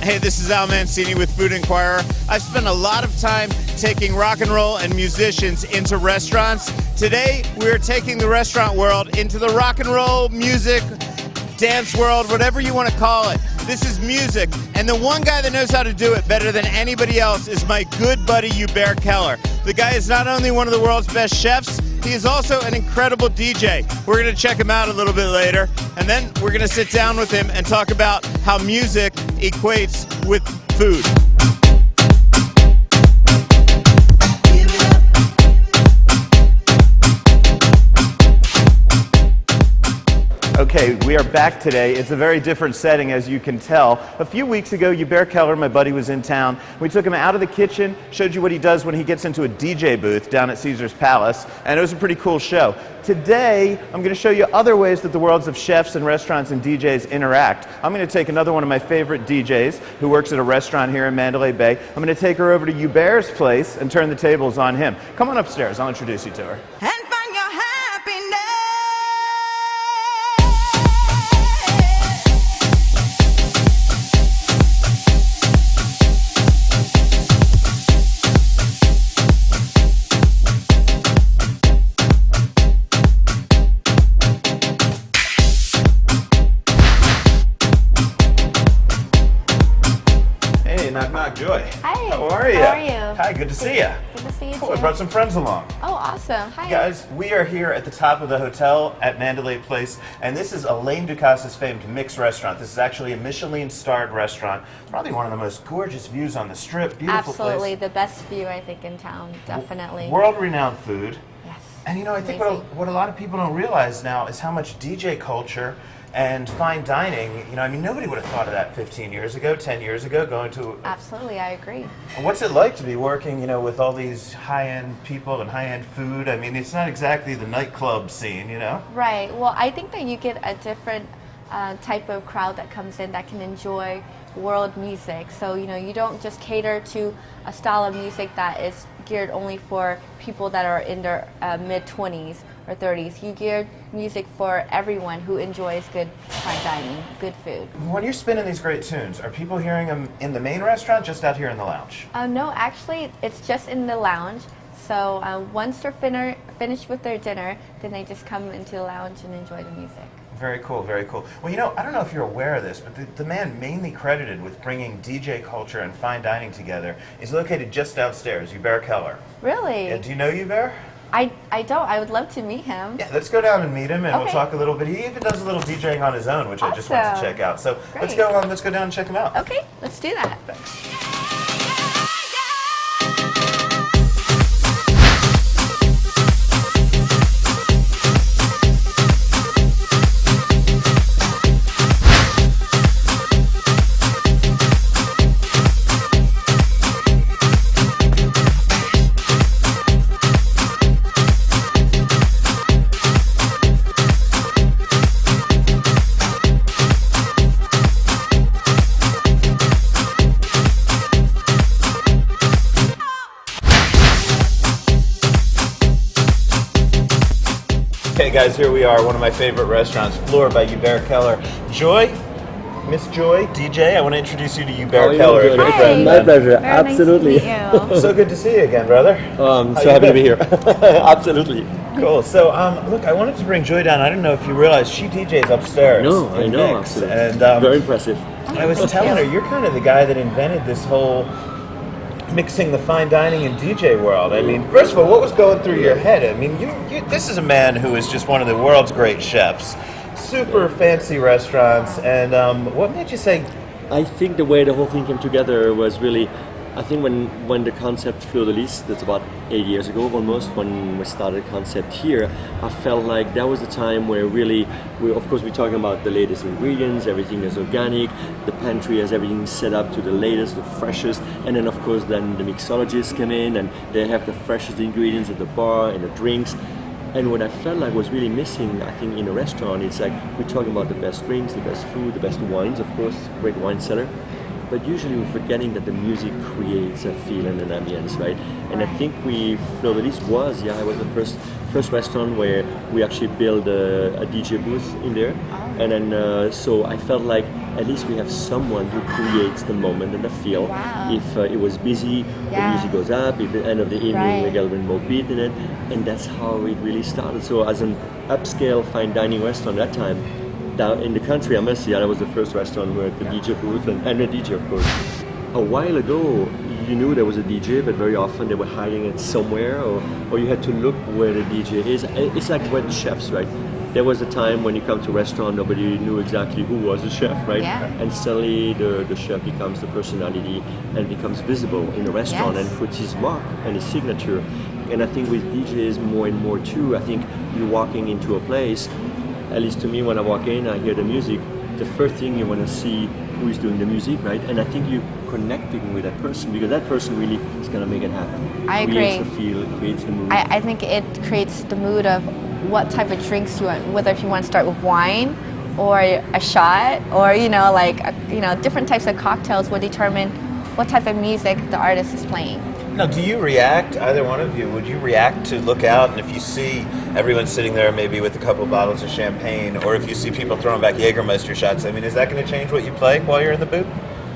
Hey, this is Mancini with Food Inquirer. I've spent a lot of time taking rock and roll and musicians into restaurants. Today, we're taking the restaurant world into the rock and roll, music, dance world, whatever you want to call it. This is music, and the one guy that knows how to do it better than anybody else is my good buddy Hubert Keller. The guy is not only one of the world's best chefs, he is also an incredible DJ. We're going to check him out a little bit later, and then we're going to sit down with him and talk about how music equates with food. Okay, we are back today. It's a very different setting, as you can tell. A few weeks ago, Hubert Keller, my buddy, was in town. We took him out of the kitchen, showed you what he does when he gets into a DJ booth down at Caesar's Palace, and it was a pretty cool show. Today, I'm going to show you other ways that the worlds of chefs and restaurants and DJs interact. I'm going to take another one of my favorite DJs who works at a restaurant here in Mandalay Bay. I'm going to take her over to Hubert's place and turn the tables on him. Come on upstairs. I'll introduce you to her. Knock, Joy. Hi. How are you? How are you? Hi, good to see you. Good to see you Cool, too. I brought some friends along. Oh, awesome. Hi. Guys, we are here at the top of the hotel at Mandalay Place, and this is Alain Ducasse's famed mixed restaurant. This is actually a Michelin-starred restaurant. Probably one of the most gorgeous views on the Strip. Beautiful Absolutely, place. the best view I think in town, definitely. World-renowned food. Yes. And you know, I think what a lot of people don't realize now is how much DJ culture and fine dining, you know, I mean, nobody would have thought of that 15 years ago, 10 years ago, going to... Absolutely, I agree. What's it like to be working, you know, with all these high-end people and high-end food? I mean, it's not exactly the nightclub scene, you know? Right. Well, I think that you get a different type of crowd that comes in that can enjoy world music. So, you know, you don't just cater to a style of music that is geared only for people that are in their mid-20s or 30s. You geared music for everyone who enjoys good fine dining, good food. When you're spinning these great tunes, are people hearing them in the main restaurant, just out here in the lounge? No, actually, it's just in the lounge. So once they're finished with their dinner, then they just come into the lounge and enjoy the music. Very cool, very cool. Well, you know, I don't know if you're aware of this, but the man mainly credited with bringing DJ culture and fine dining together is located just downstairs, Hubert Keller. Really? Yeah, do you know Hubert? I don't. I would love to meet him. Yeah, let's go down and meet him, and Okay. we'll talk a little bit. He even does a little DJing on his own, which I just went to Awesome. check out. So Great. let's go down and check him out. Okay, let's do that. Thanks. Okay guys, here we are, one of my favorite restaurants, Fleur by Hubert Keller. Joy, Miss Joy, DJ, I want to introduce you to Hubert Keller. Good. Good Hi. friend. My pleasure, Very absolutely. Nice to meet you. So good to see you again, brother. So you happy to been? be here. Absolutely. Cool. So, look, I wanted to bring Joy down. I didn't know if you realize she DJs upstairs. No, I in know, Mix. absolutely. And Very impressive. I was telling her, you're kind of the guy that invented this whole mixing the fine dining and DJ world. I mean, first of all, what was going through your head? I mean, this is a man who is just one of the world's great chefs. Super fancy restaurants. And what made you say... I think the way the whole thing came together was really, I think when the concept Fleur de Lis, that's about 8 years ago almost, when we started the concept here, I felt like that was the time where really, we're talking about the latest ingredients, everything is organic, the pantry has everything set up to the latest, the freshest, and then of course then the mixologists come in and they have the freshest ingredients at the bar and the drinks. And what I felt like was really missing, I think, in a restaurant, it's like we're talking about the best drinks, the best food, the best wines, of course, great wine cellar. But usually we're forgetting that the music creates a feel and an ambience, right? And I think Fleur de Lis it was the first restaurant where we actually built a DJ booth in there. And then so I felt like at least we have someone who creates the moment and the feel. Wow. If it was busy, the music goes up. At the end of the evening, we get a little bit more beat in it, and that's how it really started. So as an upscale fine dining restaurant that time, down in the country, I must say, that was the first restaurant with the DJ booth and the DJ, of course. A while ago, you knew there was a DJ, but very often they were hiding it somewhere, or you had to look where the DJ is. It's like with chefs, right? There was a time when you come to a restaurant, nobody knew exactly who was the chef, right? Yeah. And suddenly the chef becomes the personality and becomes visible in the restaurant and puts his mark and his signature. And I think with DJs more and more too, I think you're walking into a place, at least to me when I walk in, I hear the music, the first thing you want to see who is doing the music, right? And I think you're connecting with that person because that person really is going to make it happen. I agree. Creates the feel, creates the mood. I think it creates the mood of what type of drinks you want, whether if you want to start with wine or a shot or, different types of cocktails will determine what type of music the artist is playing. Now, do you react, either one of you, would you react to look out and if you see everyone sitting there maybe with a couple bottles of champagne, or if you see people throwing back Jägermeister shots, I mean, is that going to change what you play while you're in the booth?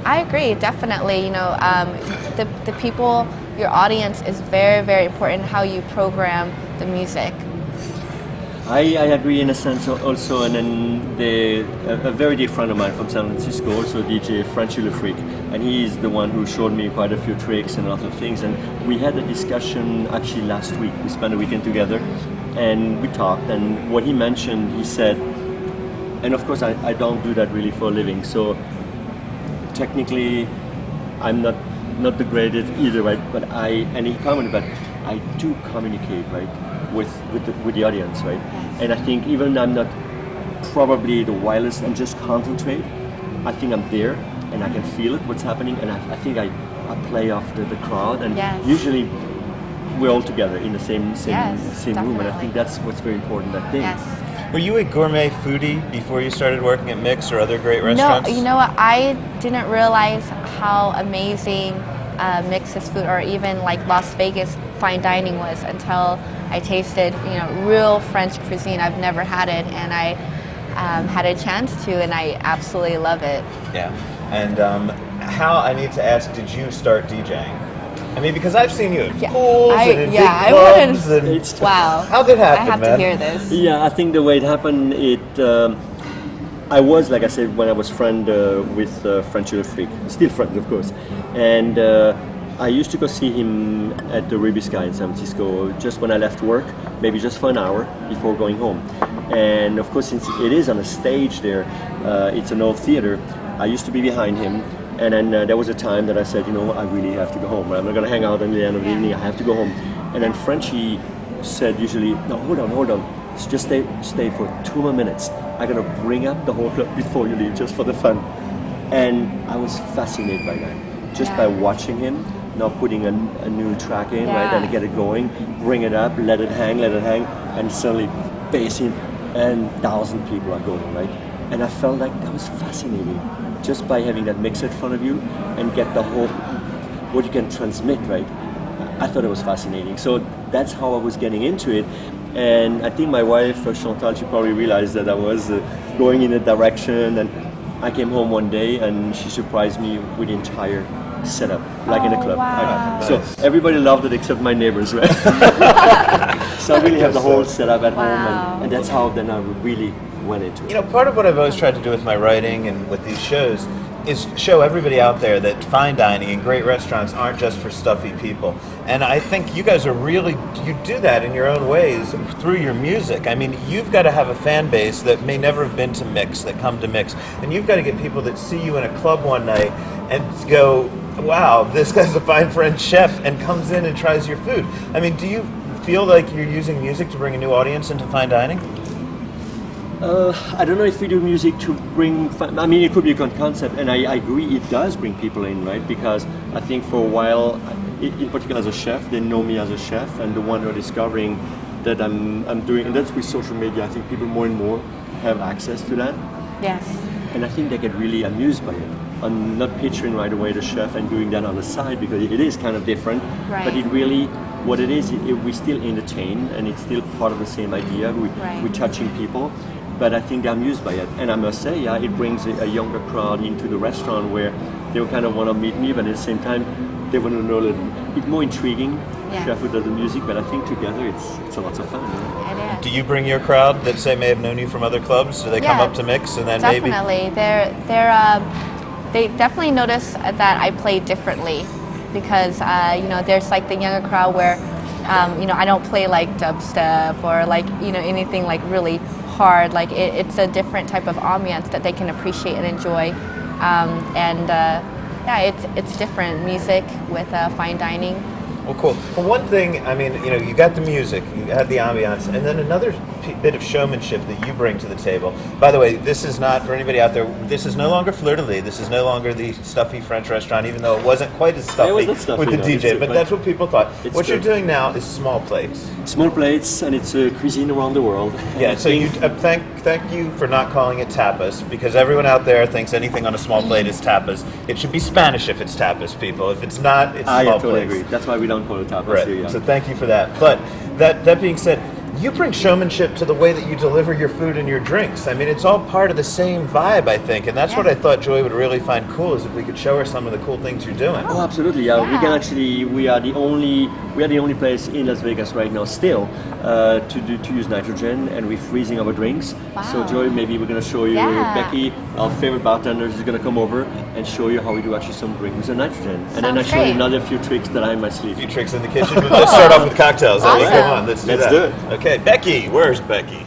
I agree, definitely. The people, your audience is very, very important how you program the music. I agree in a sense also, and then a very dear friend of mine from San Francisco, also DJ Frenchy Le Freak, and he's the one who showed me quite a few tricks and a lot of things, and we had a discussion actually last week. We spent a weekend together and we talked, and what he mentioned, he said, and of course I don't do that really for a living, so technically I'm not the greatest either, right? But and he commented, but I do communicate, right, with the audience, right? Yes. And I think even I'm not probably the wildest and just concentrate, I think I'm there and I can feel it, what's happening, and I think I play off the crowd, and usually we're all together in the same room, and I think that's what's very important, I think. Yes. Were you a gourmet foodie before you started working at Mix or other great restaurants? No, you know what? I didn't realize how amazing Mix's food, or even like Las Vegas fine dining, was until I tasted, real French cuisine. I've never had it, and I had a chance to, and I absolutely love it. Yeah. And how, I need to ask, did you start DJing? I mean, because I've seen you at pools and in big clubs. And wow. How'd it happen, I have man? to hear this. Yeah, I think the way it happened, I was, like I said, when I was friend with Frenchy Le Freak, still friends, of course, and I used to go see him at the Ruby Sky in San Francisco just when I left work, maybe just for an hour before going home. And of course, since it is on a stage there, it's an old theater, I used to be behind him. And then there was a time that I said, I really have to go home. I'm not going to hang out until the end of the evening. I have to go home. And then Frenchy said usually, no, hold on. Just stay for 2 more minutes. I'm going to bring up the whole club before you leave, just for the fun. And I was fascinated by that. Just by watching him, now putting a new track in, right, and get it going, bring it up, let it hang, and suddenly bass in, and 1,000 people are going, right? And I felt like that was fascinating, just by having that mix in front of you and get the whole, what you can transmit, right? I thought it was fascinating. So that's how I was getting into it. And I think my wife, Chantal, she probably realized that I was going in a direction, and I came home one day and she surprised me with the entire setup, like in a club. Wow. So everybody loved it except my neighbors, right? So I really have the whole setup at home, and that's how then I really went into it. Part of what I've always tried to do with my writing and with these shows is show everybody out there that fine dining and great restaurants aren't just for stuffy people. And I think you guys are really, you do that in your own ways through your music. I mean, you've got to have a fan base that may never have been to Mix, that come to Mix. And you've got to get people that see you in a club one night and go, wow, this guy's a fine French chef, and comes in and tries your food. I mean, do you feel like you're using music to bring a new audience into fine dining? I don't know if we do music to bring, I mean, it could be a good concept, and I agree it does bring people in, right? Because I think for a while, in particular as a chef, they know me as a chef, and the one who are discovering that I'm doing, and that's with social media, I think people more and more have access to that. Yes. And I think they get really amused by it. I'm not picturing right away the chef and doing that on the side, because it is kind of different, but it really, what it is, we still entertain, and it's still part of the same idea. We're touching people. but I think they're amused by it. And I must say, yeah, it brings a younger crowd into the restaurant where they will kind of want to meet me, but at the same time, they want to know a little bit more intriguing. Yeah. Chef who does the music, but I think together it's a lot of fun. Yeah? It is. Do you bring your crowd that say may have known you from other clubs? Do they come Yeah, up to mix and then definitely. They definitely notice that I play differently because there's like the younger crowd where I don't play like dubstep or like anything like really hard. Like it's a different type of ambiance that they can appreciate and enjoy, it's different music with fine dining. Well, cool. Well, one thing, I mean, you got the music, you had the ambiance, and then another bit of showmanship that you bring to the table. By the way, this is not, for anybody out there, this is no longer Fleur de Lis. This is no longer the stuffy French restaurant, even though it wasn't quite as stuffy, with the DJ, but that's what people thought. What you're doing now is small plates. Small plates, and it's a cuisine around the world. Yeah, so you thank you for not calling it tapas, because everyone out there thinks anything on a small plate is tapas. It should be Spanish if it's tapas, people. If it's not, it's small I totally plates. agree. That's why we don't call it tapas Right. here. Yeah. So thank you for that. But that being said, you bring showmanship to the way that you deliver your food and your drinks. I mean, it's all part of the same vibe, I think, and that's what I thought Joy would really find cool is if we could show her some of the cool things you're doing. Oh, absolutely! Yeah, we can actually. We are the only place in Las Vegas right now still to use nitrogen, and we're freezing our drinks. Wow. So Joy, maybe we're gonna show you. Yeah. Becky, our favorite bartender, is gonna come over and show you how we do actually some drinks with the nitrogen, and then I show you great. another few tricks that I have in my sleeve. A few tricks in the kitchen. Let's start off with cocktails. Awesome. Come on, let's do Let's that. do it. Okay, Becky, where's Becky?